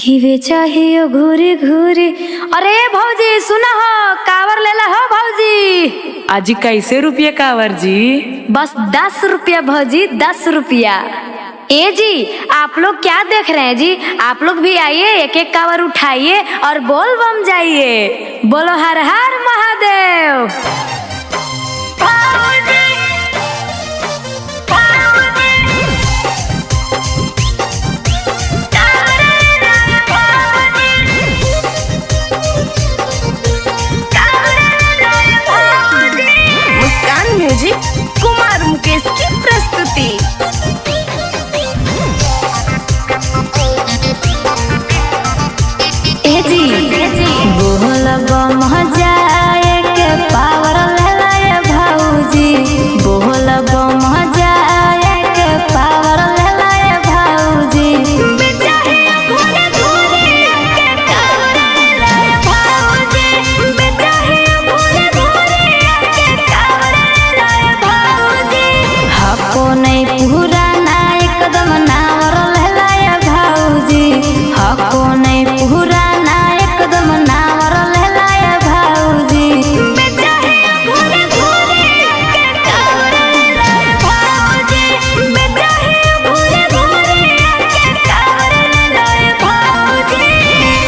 कि वे चाहिए घूरी घूरी। अरे भौजी सुना हो, कावर लेला हो भौजी। आजी कैसे रुपये कावर जी? बस 10 रुपया भौजी, 10 रुपया। ए जी आप लोग क्या देख रहे हैं जी, आप लोग भी आइए, एक एक कावर उठाइए और बोल बम जाइए। बोलो हर हर महादेव। मुस्कान म्यूजिक कुमार मुकेश की प्रस्तुति। बोल बम जाए के पावर ले भौजी, बोल बम जाए के पावर ले भौजी। हको नहीं पुराना एकदम नावर ले भौजी, हको नहीं पुराना एकदम नावर ले भौजी।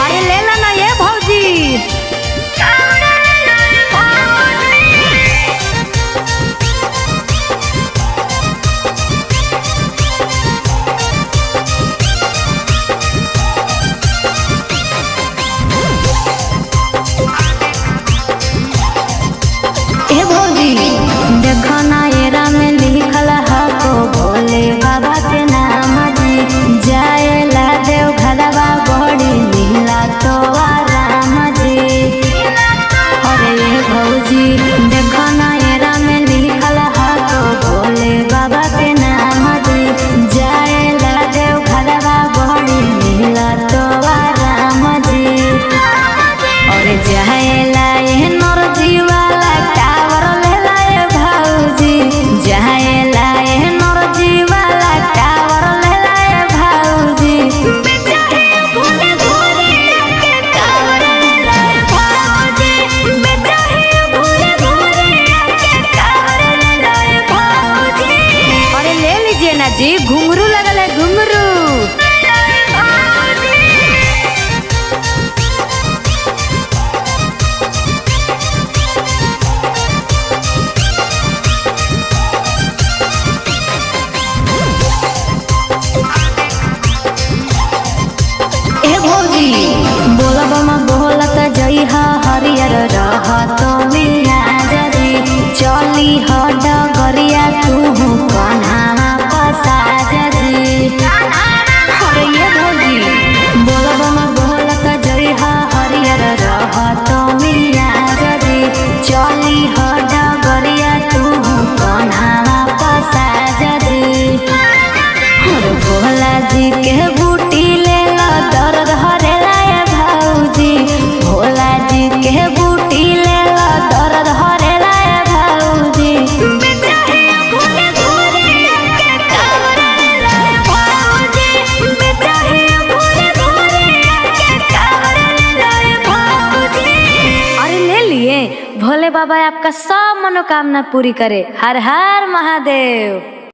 अरे ले ला ना ये भौजी। ए भौजी देखो ना एरा में लिखल हको भोले बाबा के नाम जी। जाए ला देव घरवा बड़ी नीला तो राम जी। अरे ये भौजी देखो ना एरा में लिखल हको भोले बाबा के नाम जी। जाए ला देव घरवा बड़ी नीला तो राम जी। और जाए ला ये नर जीवाला टावर ले लाए भौजी, जाए ला ये नर जीवाला टावर ले लाए भौजी। अरे ले लीजिए ना जी, घुंघरू लगल है घुंघरू। ए भौजी बोला बमा बोलत जइहा हरियर रह तो मिया जरी। चली ह डगरिया तू कन्हावा पसा जरी। अरे ये भौजी बोला बमा बोलत जइहा हरियर रह तो मिया जरी। चली ह डगरिया तू कन्हावा पसा जरी। और भोला जी के बूटी ले ला दर्द हरे लाए भौजी, भोला जी के बूटी ले ला दर्द हरे लाए भौजी। अरे ले लिए, भोले बाबा आपका सब मनोकामना पूरी करे। हर हर महादेव।